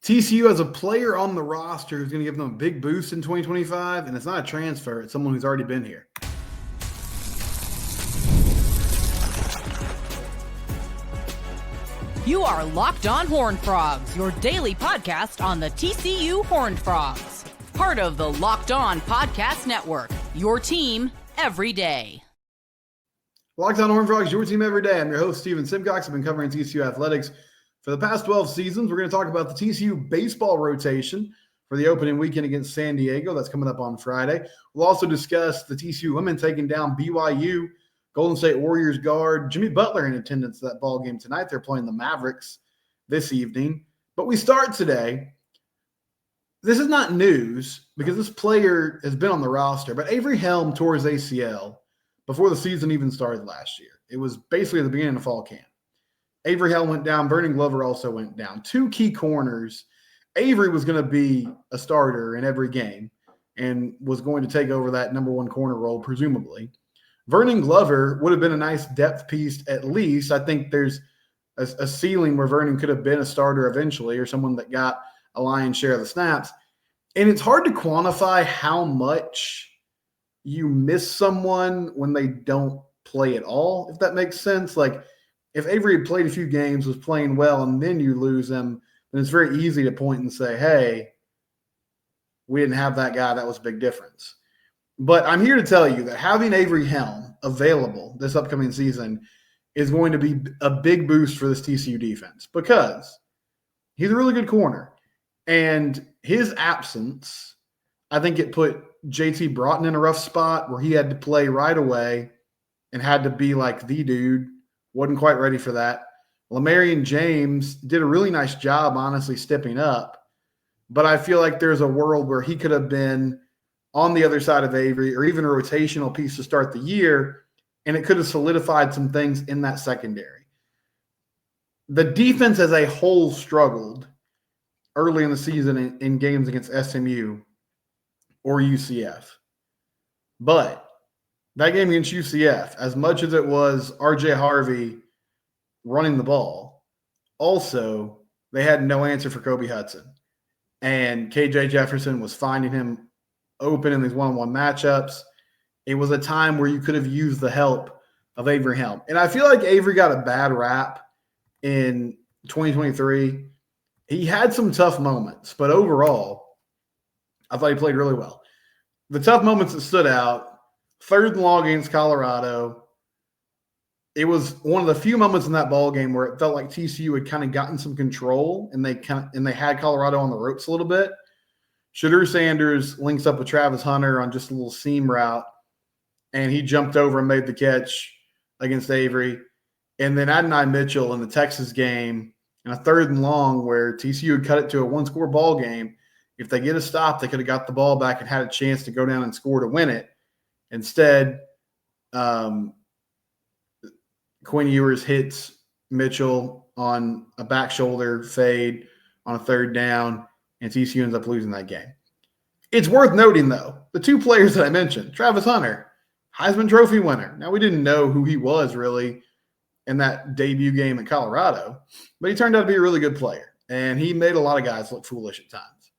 TCU has a player on the roster who's going to give them a big boost in 2025, and it's not a transfer. It's someone who's already been here. You are Locked On Horned Frogs, your daily podcast on the TCU Horned Frogs. Part of the Locked On Podcast Network, your team every day. Locked On Horned Frogs, your team every day. I'm your host, Steven Simcox. I've been covering TCU athletics for the past 12 seasons. We're going to talk about the TCU baseball rotation for the opening weekend against San Diego. That's coming up on Friday. We'll also discuss the TCU women taking down BYU. Golden State Warriors guard Jimmy Butler in attendance at that ball game tonight. They're playing the Mavericks this evening. But we start today. This is not news because this player has been on the roster, but Avery Helm tore his ACL before the season even started last year. It was basically at the beginning of fall camp. Avery Helm went down. Vernon Glover also went down. Two key corners. Avery was going to be a starter in every game and was going to take over that number one corner role, presumably. Vernon Glover would have been a nice depth piece at least. I think there's a ceiling where Vernon could have been a starter eventually or someone that got a lion's share of the snaps. And it's hard to quantify how much you miss someone when they don't play at all, if that makes sense. Like if Avery had played a few games, was playing well, and then you lose him, then it's very easy to point and say, hey, we didn't have that guy. That was a big difference. But I'm here to tell you that having Avery Helm available this upcoming season is going to be a big boost for this TCU defense because he's a really good corner. And his absence, I think it put JT Broughton in a rough spot where he had to play right away and had to be like the dude. Wasn't quite ready for that. Lamarian James did a really nice job, honestly, stepping up. But I feel like there's a world where he could have been on the other side of Avery or even a rotational piece to start the year, and it could have solidified some things in that secondary. The defense as a whole struggled early in the season in games against SMU or UCF. But that game against UCF, as much as it was RJ Harvey running the ball, also they had no answer for Kobe Hudson. And KJ Jefferson was finding him open in these one-on-one matchups. It was a time where you could have used the help of Avery Helm. And I feel like Avery got a bad rap in 2023. He had some tough moments, but overall, I thought he played really well. The tough moments that stood out, 3rd and long against Colorado. It was one of the few moments in that ball game where it felt like TCU had kind of gotten some control and they had Colorado on the ropes a little bit. Shadur Sanders links up with Travis Hunter on just a little seam route, and he jumped over and made the catch against Avery. And then Adonai Mitchell in the Texas game in a 3rd and long where TCU had cut it to a one-score ball game. If they get a stop, they could have got the ball back and had a chance to go down and score to win it. Instead, Quinn Ewers hits Mitchell on a back shoulder fade on a 3rd down, and TCU ends up losing that game. It's worth noting, though, the two players that I mentioned, Travis Hunter, Heisman Trophy winner. Now, we didn't know who he was really in that debut game in Colorado, but he turned out to be a really good player, and he made a lot of guys look foolish at times.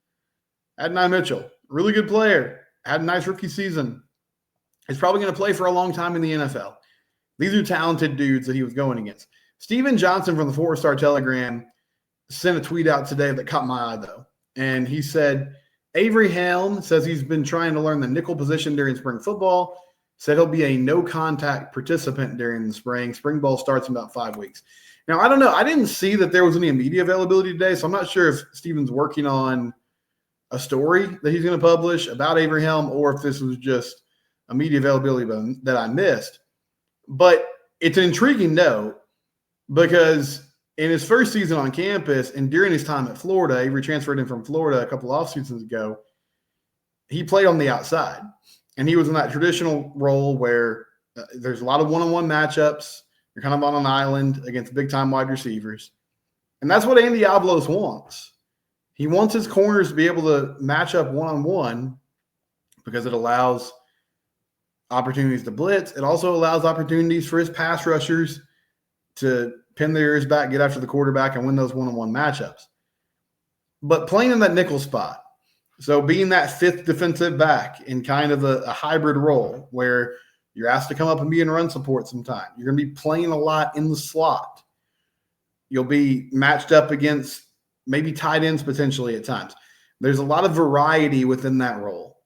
Adonai Mitchell, really good player, had a nice rookie season. He's probably going to play for a long time in the NFL. These are talented dudes that he was going against. Steven Johnson from the 4-Star Telegram sent a tweet out today that caught my eye, though. And he said, Avery Helm says he's been trying to learn the nickel position during spring football, said he'll be a no-contact participant during the spring. Spring ball starts in about 5 weeks. Now, I don't know. I didn't see that there was any media availability today, so I'm not sure if Steven's working on a story that he's going to publish about Avery Helm or if this was just a media availability that I missed. But it's an intriguing note because in his first season on campus and during his time at Florida, Avery transferred in from Florida a couple off seasons ago, he played on the outside. And he was in that traditional role where there's a lot of one-on-one matchups. You're kind of on an island against big-time wide receivers. And that's what Andy Avalos wants. He wants his corners to be able to match up one-on-one because it allows opportunities to blitz. It also allows opportunities for his pass rushers to pin their ears back, get after the quarterback, and win those one-on-one matchups. but playing in that nickel spot, so being that fifth defensive back in kind of a hybrid role where you're asked to come up and be in run support sometime. You're going to be playing a lot in the slot. You'll be matched up against maybe tight ends potentially at times. There's a lot of variety within that role.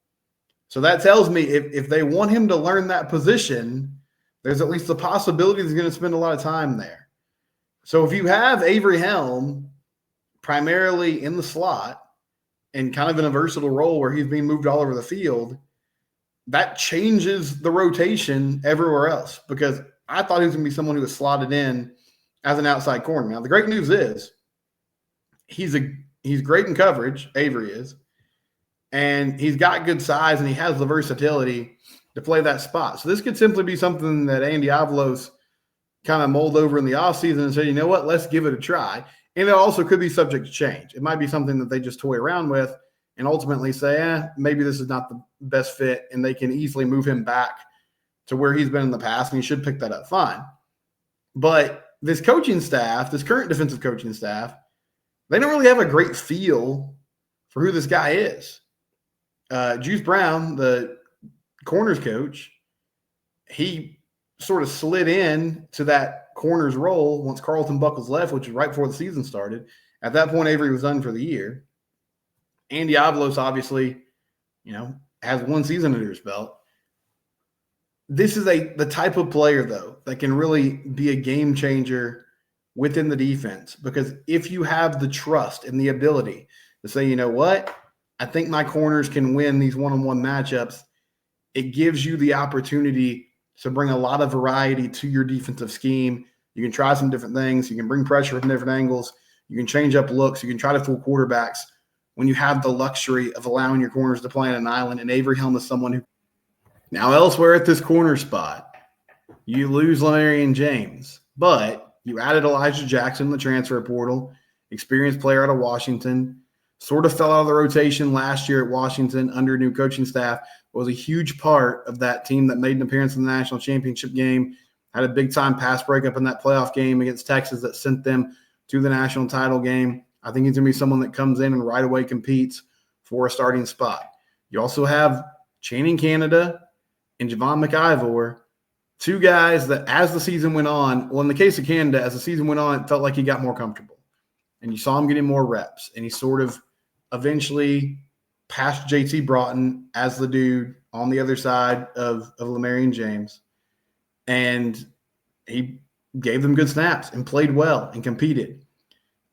So that tells me if they want him to learn that position, there's at least the possibility he's going to spend a lot of time there. So if you have Avery Helm primarily in the slot and kind of in a versatile role where he's being moved all over the field, that changes the rotation everywhere else, because I thought he was going to be someone who was slotted in as an outside corner. Now, the great news is he's great in coverage, Avery is, and he's got good size and he has the versatility to play that spot. So this could simply be something that Andy Avalos kind of mulled over in the offseason and said, you know what, let's give it a try. And it also could be subject to change. It might be something that they just toy around with and ultimately say, maybe this is not the best fit, and they can easily move him back to where he's been in the past, and he should pick that up fine. But this coaching staff, this current defensive coaching staff, they don't really have a great feel for who this guy is. Juice Brown, the corners coach, he sort of slid in to that corners role once Carlton Buckles left, which was right before the season started. At that point, Avery was done for the year. Andy Avalos obviously, has one season under his belt. This is the type of player, though, that can really be a game changer within the defense, because if you have the trust and the ability to say, you know what, I think my corners can win these one-on-one matchups, it gives you the opportunity to bring a lot of variety to your defensive scheme. You can try some different things. You can bring pressure from different angles. You can change up looks. You can try to fool quarterbacks when you have the luxury of allowing your corners to play on an island. And Avery Helm is someone who – now elsewhere at this corner spot, you lose Lamarian James, but you added Elijah Jackson in the transfer portal, experienced player out of Washington, sort of fell out of the rotation last year at Washington under new coaching staff, was a huge part of that team that made an appearance in the national championship game, had a big-time pass breakup in that playoff game against Texas that sent them to the national title game. I think he's going to be someone that comes in and right away competes for a starting spot. You also have Channing Canada and Javon McIvor, two guys that as the season went on, well, in the case of Canada, as the season went on, it felt like he got more comfortable. And you saw him getting more reps. And he sort of eventually passed JT Broughton as the dude on the other side of Lamarian James. And he gave them good snaps and played well and competed.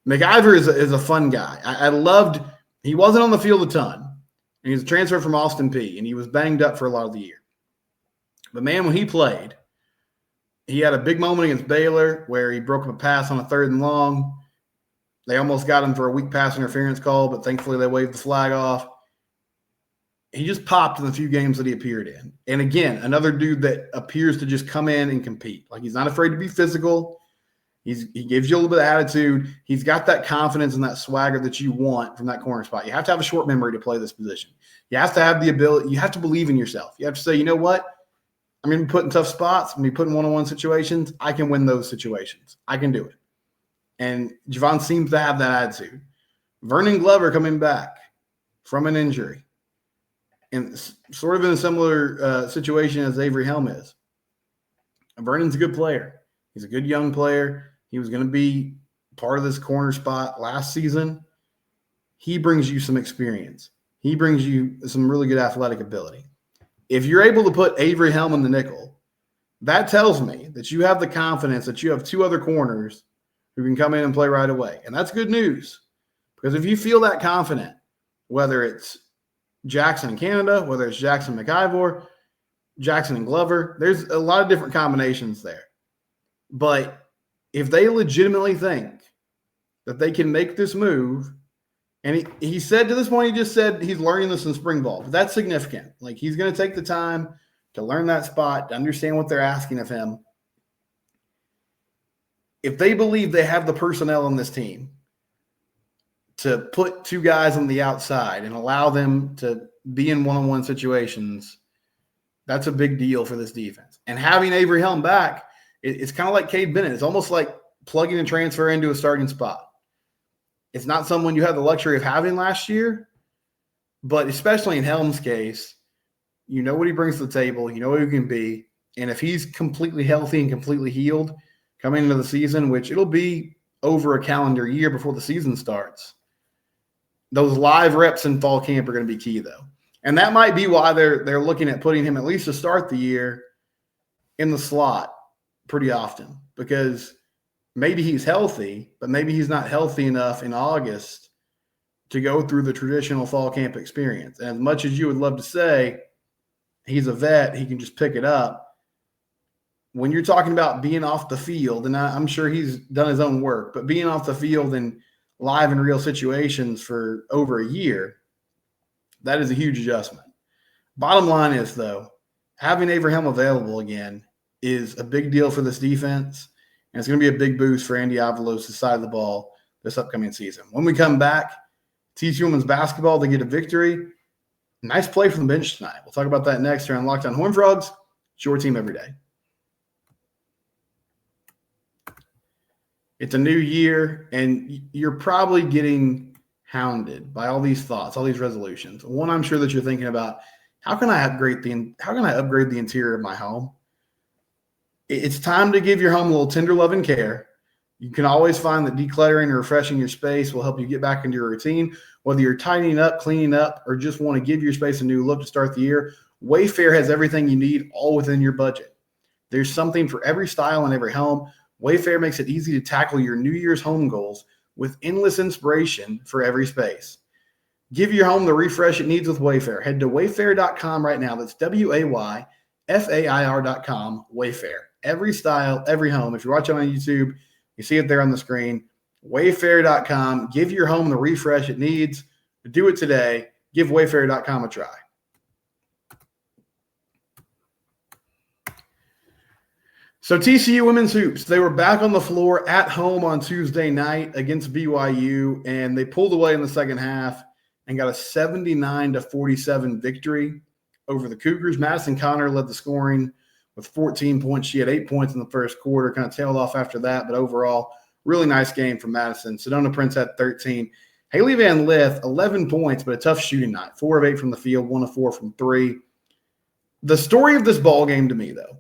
McIvor is a fun guy. I loved – he wasn't on the field a ton. And he was a transfer from Austin Peay, and he was banged up for a lot of the year. But, man, when he played, he had a big moment against Baylor where he broke up a pass on a 3rd and long. They almost got him for a weak pass interference call, but thankfully they waved the flag off. He just popped in the few games that he appeared in. And, again, another dude that appears to just come in and compete. Like, he's not afraid to be physical. He gives you a little bit of attitude. He's got that confidence and that swagger that you want from that corner spot. You have to have a short memory to play this position. You have to have the ability. You have to believe in yourself. You have to say, you know what? I'm going to be put in tough spots. I'm going to be put in one-on-one situations. I can win those situations. I can do it. And Javon seems to have that attitude. Vernon Glover coming back from an injury and sort of in a similar situation as Avery Helm is. Vernon's a good player. He's a good young player. He was going to be part of this corner spot last season. He brings you some experience. He brings you some really good athletic ability. If you're able to put Avery Helm in the nickel, that tells me that you have the confidence that you have two other corners who can come in and play right away. And that's good news, because if you feel that confident, whether it's Jackson in Canada, whether it's Jackson McIvor, Jackson and Glover, there's a lot of different combinations there. But if they legitimately think that they can make this move, and he said to this point, he just said he's learning this in spring ball. But that's significant. Like, he's going to take the time to learn that spot, to understand what they're asking of him. If they believe they have the personnel on this team to put two guys on the outside and allow them to be in one-on-one situations, that's a big deal for this defense. And having Avery Helm back, it's kind of like Cade Bennett. It's almost like plugging a transfer into a starting spot. It's not someone you had the luxury of having last year, but especially in Helm's case, you know what he brings to the table. You know who he can be. And if he's completely healthy and completely healed coming into the season, which it'll be over a calendar year before the season starts, those live reps in fall camp are going to be key, though. And that might be why they're looking at putting him, at least to start the year, in the slot pretty often, because maybe he's healthy, but maybe he's not healthy enough in August to go through the traditional fall camp experience. And as much as you would love to say he's a vet, he can just pick it up, when you're talking about being off the field, and I'm sure he's done his own work, but being off the field in live and real situations for over a year, that is a huge adjustment. Bottom line is, though, having Avery Helm available again is a big deal for this defense, and it's going to be a big boost for Andy Avalos' side of the ball this upcoming season. When we come back, TCU women's basketball, they get a victory. Nice play from the bench tonight. We'll talk about that next here on Locked On Horned Frogs. It's your team every day. It's a new year, and you're probably getting hounded by all these thoughts, all these resolutions. One, I'm sure that you're thinking about, how can I upgrade the interior of my home? It's time to give your home a little tender love and care. You can always find that decluttering or refreshing your space will help you get back into your routine. Whether you're tidying up, cleaning up, or just want to give your space a new look to start the year, WayFair has everything you need, all within your budget. There's something for every style and every home. WayFair makes it easy to tackle your New Year's home goals with endless inspiration for every space. Give your home the refresh it needs with WayFair. Head to wayfair.com right now. That's WayFair.com, WayFair. Every style, every home. If you're watching on YouTube, you see it there on the screen. Wayfair.com. Give your home the refresh it needs. Do it today. Give Wayfair.com a try. So TCU women's hoops, they were back on the floor at home on Tuesday night against BYU, and they pulled away in the second half and got a 79-47 victory over the Cougars. Madison Connor led the scoring with 14 points. She had 8 points in the first quarter, kind of tailed off after that, but overall, really nice game from Madison. Sedona Prince had 13. Haley Van Lith, 11 points, but a tough shooting night. 4 of 8 from the field, 1 of 4 from 3. The story of this ball game to me, though,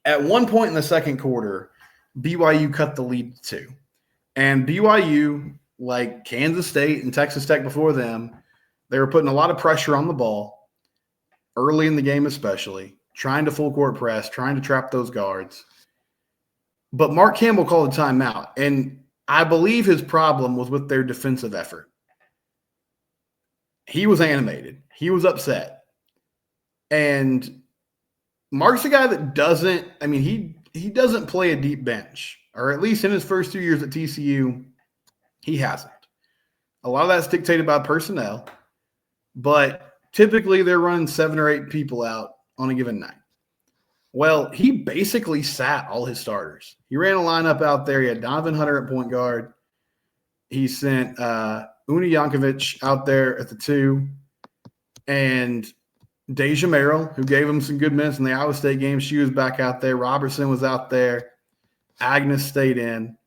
at one point in the second quarter, BYU cut the lead to 2. And BYU, like Kansas State and Texas Tech before them, they were putting a lot of pressure on the ball early in the game especially, trying to full court press, trying to trap those guards. But Mark Campbell called a timeout, and I believe his problem was with their defensive effort. He was animated. He was upset. And Mark's a guy that doesn't – I mean, he doesn't play a deep bench, or at least in his first 2 years at TCU, he hasn't. A lot of that's dictated by personnel, but typically they're running 7 or 8 people out on a given night. Well, he basically sat all his starters. He ran a lineup out there. He had Donovan Hunter at point guard. He sent Una Jankovic out there at the 2, and Deja Merrill, who gave him some good minutes in the Iowa State game. She was back out there. Robertson was out there. Agnes stayed in.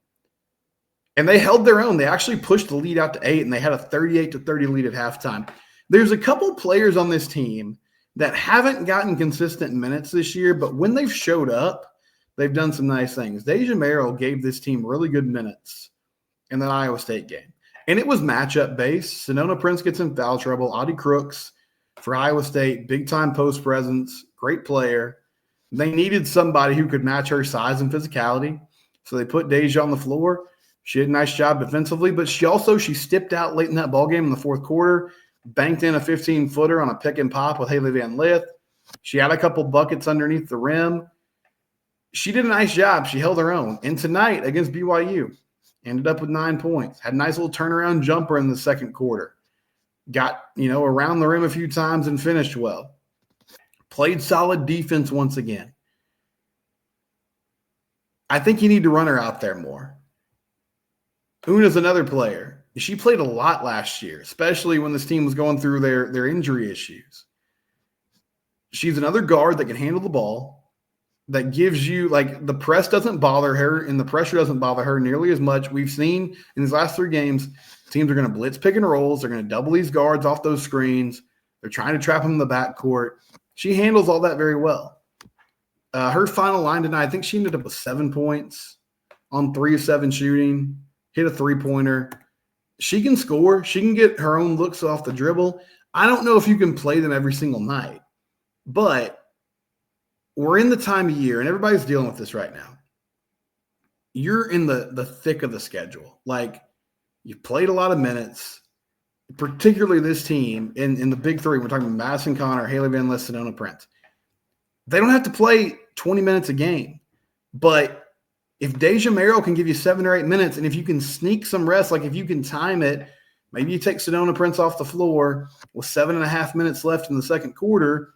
And they held their own. They actually pushed the lead out to 8, and they had a 38-30 lead at halftime. There's a couple players on this team that haven't gotten consistent minutes this year, but when they've showed up, they've done some nice things. Deja Merrill gave this team really good minutes in that Iowa State game. And it was matchup based. Sedona Prince gets in foul trouble. Audie Crooks for Iowa State, big-time post presence, great player. They needed somebody who could match her size and physicality, so they put Deja on the floor. She did a nice job defensively, but she stepped out late in that ballgame in the fourth quarter, banked in a 15-footer on a pick and pop with Haley Van Lith. She had a couple buckets underneath the rim. She did a nice job. She held her own. And tonight against BYU, ended up with 9 points. Had a nice little turnaround jumper in the second quarter. Got, around the rim a few times and finished well. Played solid defense once again. I think you need to run her out there more. Una's another player. She played a lot last year, especially when this team was going through their injury issues. She's another guard that can handle the ball. that gives you, like, the press doesn't bother her and the pressure doesn't bother her nearly as much. We've seen in these last 3 games, teams are going to blitz pick and rolls. They're going to double these guards off those screens. They're trying to trap them in the backcourt. She handles all that very well. Her final line tonight, I think she ended up with 7 points on 3 of 7 shooting, hit a 3-pointer. She can score. She can get her own looks off the dribble. I don't know if you can play them every single night, but we're in the time of year, and everybody's dealing with this right now. You're in the thick of the schedule. Like, you've played a lot of minutes, particularly this team in the big 3. We're talking about Madison Connor, Haley Van Lith, Sedona Prince. They don't have to play 20 minutes a game, but if Deja Merrill can give you 7 or 8 minutes, and if you can sneak some rest, like if you can time it, maybe you take Sedona Prince off the floor with 7.5 minutes left in the second quarter,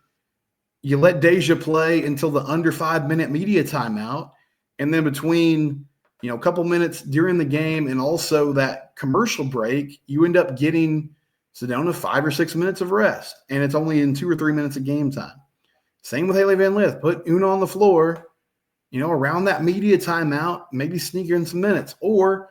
you let Deja play until the under 5-minute media timeout, and then between a couple minutes during the game and also that commercial break, you end up getting Sedona 5 or 6 minutes of rest, and it's only in 2 or 3 minutes of game time. Same with Haley Van Lith. Put Una on the floor, around that media timeout, maybe sneak her in some minutes, or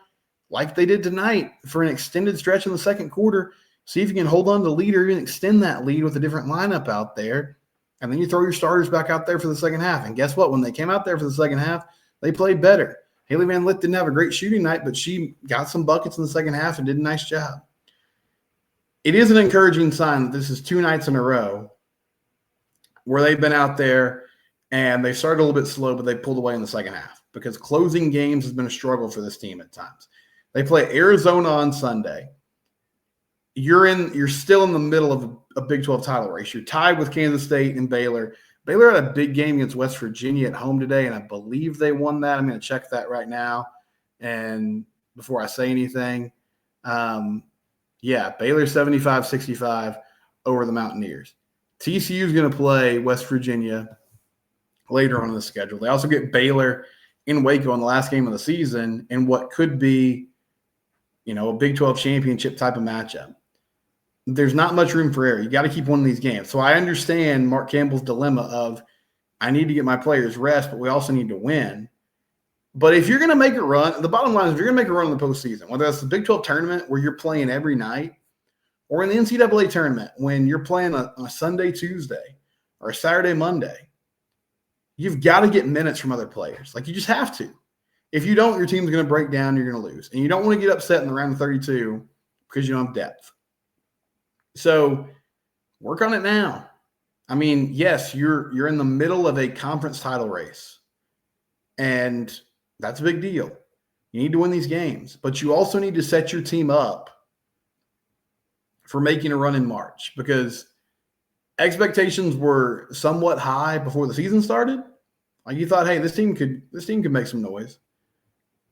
like they did tonight for an extended stretch in the second quarter, see if you can hold on to the lead or even extend that lead with a different lineup out there. And then you throw your starters back out there for the second half. And guess what? When they came out there for the second half, they played better. Haley Van Lith didn't have a great shooting night, but she got some buckets in the second half and did a nice job. It is an encouraging sign that this is 2 nights in a row where they've been out there and they started a little bit slow, but they pulled away in the second half because closing games has been a struggle for this team at times. They play Arizona on Sunday. You're still in the middle of a Big 12 title race. You're tied with Kansas State and Baylor. Baylor had a big game against West Virginia at home today, and I believe they won that. I'm going to check that right now. And before I say anything, Baylor 75-65 over the Mountaineers. TCU is going to play West Virginia later on in the schedule. They also get Baylor in Waco in the last game of the season in what could be, a Big 12 championship type of matchup. There's not much room for error. You got to keep one of these games. So I understand Mark Campbell's dilemma of, I need to get my players rest, but we also need to win. But if you're going to make a run, the bottom line is if you're going to make a run in the postseason, whether that's the Big 12 tournament where you're playing every night, or in the NCAA tournament when you're playing on a Sunday, Tuesday, or a Saturday, Monday, you've got to get minutes from other players. Like, you just have to. If you don't, your team's going to break down, you're going to lose. And you don't want to get upset in the round of 32 because you don't have depth. So work on it now. I mean, yes, you're in the middle of a conference title race, and that's a big deal. You need to win these games, but you also need to set your team up for making a run in March because expectations were somewhat high before the season started. Like, you thought, hey, this team could make some noise.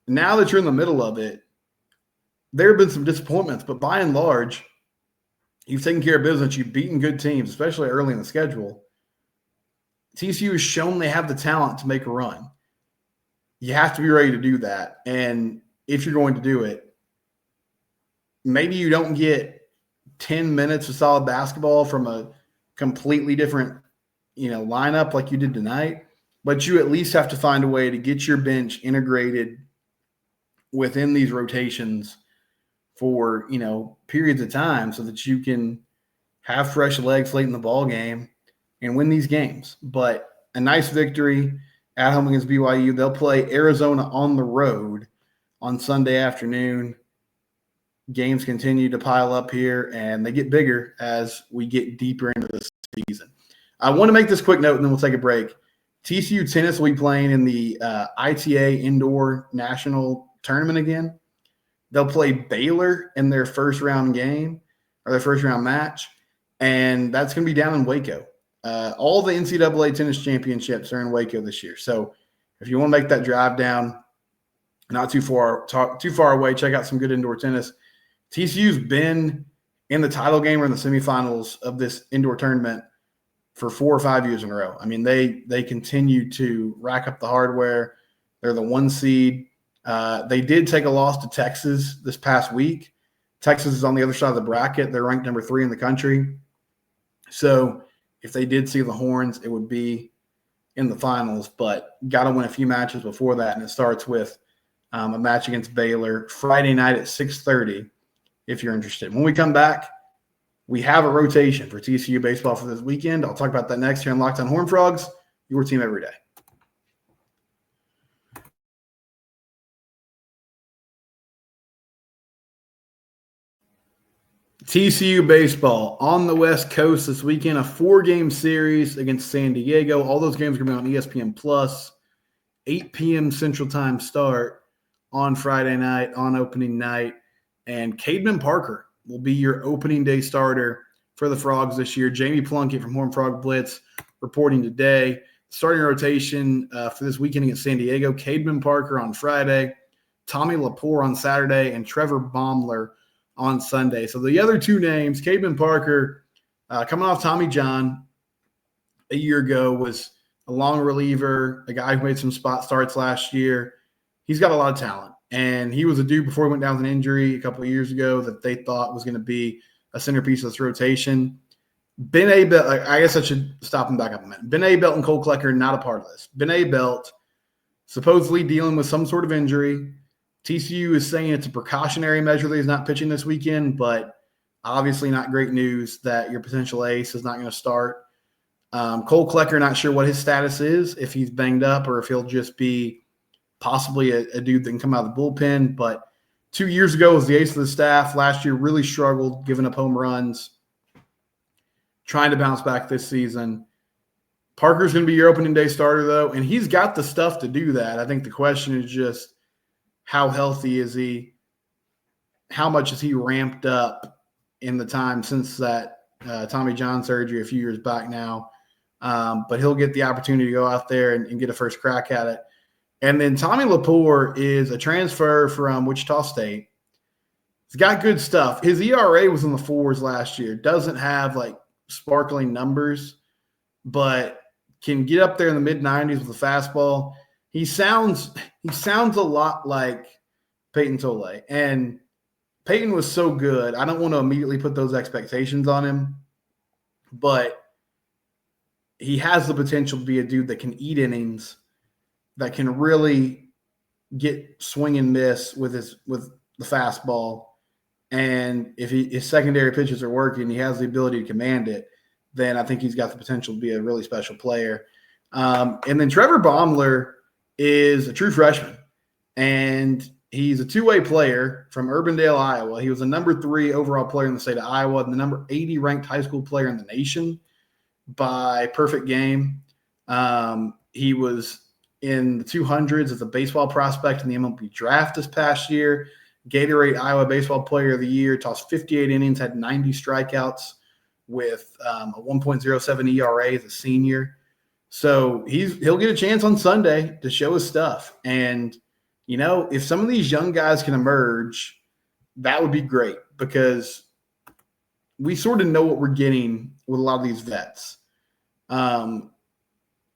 Now that you're in the middle of it, there have been some disappointments, but by and large, you've taken care of business. You've beaten good teams, especially early in the schedule. TCU has shown they have the talent to make a run. You have to be ready to do that. And if you're going to do it, maybe you don't get 10 minutes of solid basketball from a completely different, lineup like you did tonight, but you at least have to find a way to get your bench integrated within these rotations for, periods of time so that you can have fresh legs late in the ball game and win these games. But a nice victory at home against BYU. They'll play Arizona on the road on Sunday afternoon. Games continue to pile up here, and they get bigger as we get deeper into the season. I want to make this quick note, and then we'll take a break. TCU tennis will be playing in the ITA Indoor National Tournament again. They'll play Baylor in their first-round game or their first-round match, and that's going to be down in Waco. All the NCAA tennis championships are in Waco this year. So if you want to make that drive down, not too far away, check out some good indoor tennis. TCU's been in the title game or in the semifinals of this indoor tournament for 4 or 5 years in a row. I mean, they continue to rack up the hardware. They're the 1 seed. They did take a loss to Texas this past week. Texas is on the other side of the bracket. They're ranked number 3 in the country. So if they did see the horns, it would be in the finals, but got to win a few matches before that. And it starts with a match against Baylor Friday night at 6:30 if you're interested. When we come back, we have a rotation for TCU baseball for this weekend. I'll talk about that next here on Locked On Horned Frogs, your team every day. TCU baseball on the West Coast this weekend, a 4-game series against San Diego. All those games are going to be on ESPN Plus, 8 p.m. Central Time start on Friday night, on opening night. And Cademan Parker will be your opening day starter for the Frogs this year. Jamie Plunkett from Horned Frog Blitz reporting today. Starting rotation for this weekend against San Diego, Cademan Parker on Friday, Tommy Lepore on Saturday, and Trevor Baumler on Sunday. So the other two names, Cademan Parker, coming off Tommy John a year ago, was a long reliever, a guy who made some spot starts last year. He's got a lot of talent. And he was a dude before he went down with an injury a couple of years ago that they thought was going to be a centerpiece of this rotation. Ben Belt, I guess I should stop and back up a minute. Ben Belt and Cole Klecker, not a part of this. Ben Belt supposedly dealing with some sort of injury. TCU is saying it's a precautionary measure that he's not pitching this weekend, but obviously not great news that your potential ace is not going to start. Cole Klecker, not sure what his status is, if he's banged up or if he'll just be possibly a dude that can come out of the bullpen. But 2 years ago was the ace of the staff. Last year really struggled, giving up home runs, trying to bounce back this season. Parker's going to be your opening day starter, though, and he's got the stuff to do that. I think the question is just, how healthy is he? How much is he ramped up in the time since that Tommy John surgery a few years back now? But he'll get the opportunity to go out there and get a first crack at it. And then Tommy Lepore is a transfer from Wichita State. He's got good stuff. His ERA was in the 4s last year. Doesn't have like sparkling numbers, but can get up there in the mid-90s with a fastball. He sounds a lot like Peyton Tole. And Peyton was so good. I don't want to immediately put those expectations on him, but he has the potential to be a dude that can eat innings, that can really get swing and miss with the fastball. And if his secondary pitches are working, he has the ability to command it, then I think he's got the potential to be a really special player. And then Trevor Baumler is a true freshman, and he's a two-way player from Urbandale, Iowa. He was a number 3 overall player in the state of Iowa and the number 80 ranked high school player in the nation by Perfect Game. He was in the 200s as a baseball prospect in the MLB draft this past year. Gatorade Iowa Baseball Player of the Year, tossed 58 innings, had 90 strikeouts with a 1.07 ERA as a senior. So he'll get a chance on Sunday to show his stuff. And, you know, if some of these young guys can emerge, that would be great because we sort of know what we're getting with a lot of these vets.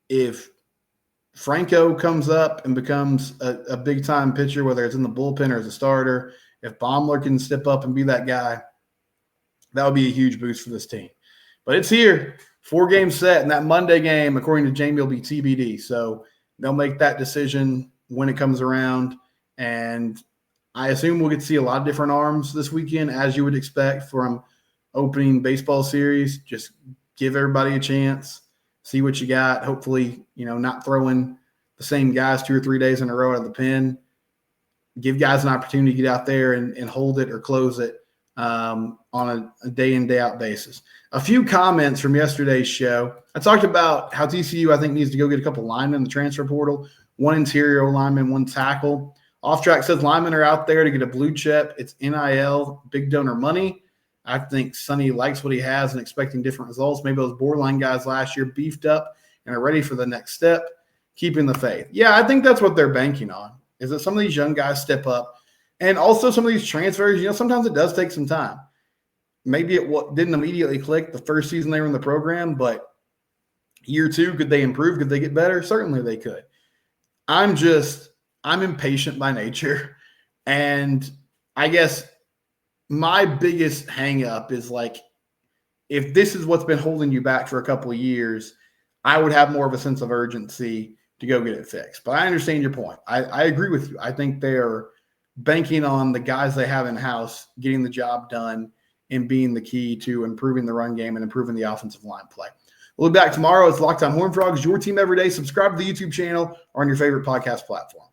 If Franco comes up and becomes a big-time pitcher, whether it's in the bullpen or as a starter, if Baumler can step up and be that guy, that would be a huge boost for this team. But it's here. 4-game set, and that Monday game, according to Jamie, will be TBD. So they'll make that decision when it comes around. And I assume we'll get to see a lot of different arms this weekend, as you would expect from opening baseball series. Just give everybody a chance, see what you got. Hopefully, you know, not throwing the same guys 2 or 3 days in a row out of the pen. Give guys an opportunity to get out there and hold it or close it on a day in, day out basis. A few comments from yesterday's show. I talked about how TCU, I think, needs to go get a couple linemen in the transfer portal, 1 interior lineman, 1 tackle. Off Track says linemen are out there to get a blue chip. It's NIL, big donor money. I think Sonny likes what he has and expecting different results. Maybe those borderline guys last year beefed up and are ready for the next step, keeping the faith. Yeah, I think that's what they're banking on, is that some of these young guys step up. And also some of these transfers, you know, sometimes it does take some time. Maybe it didn't immediately click the first season they were in the program, but year 2, could they improve? Could they get better? Certainly they could. I'm impatient by nature. And I guess my biggest hang up is like, if this is what's been holding you back for a couple of years, I would have more of a sense of urgency to go get it fixed. But I understand your point. I agree with you. I think they're banking on the guys they have in-house getting the job done and being the key to improving the run game and improving the offensive line play. We'll be back tomorrow. It's Locked On Horned Frogs, your team every day. Subscribe to the YouTube channel or on your favorite podcast platform.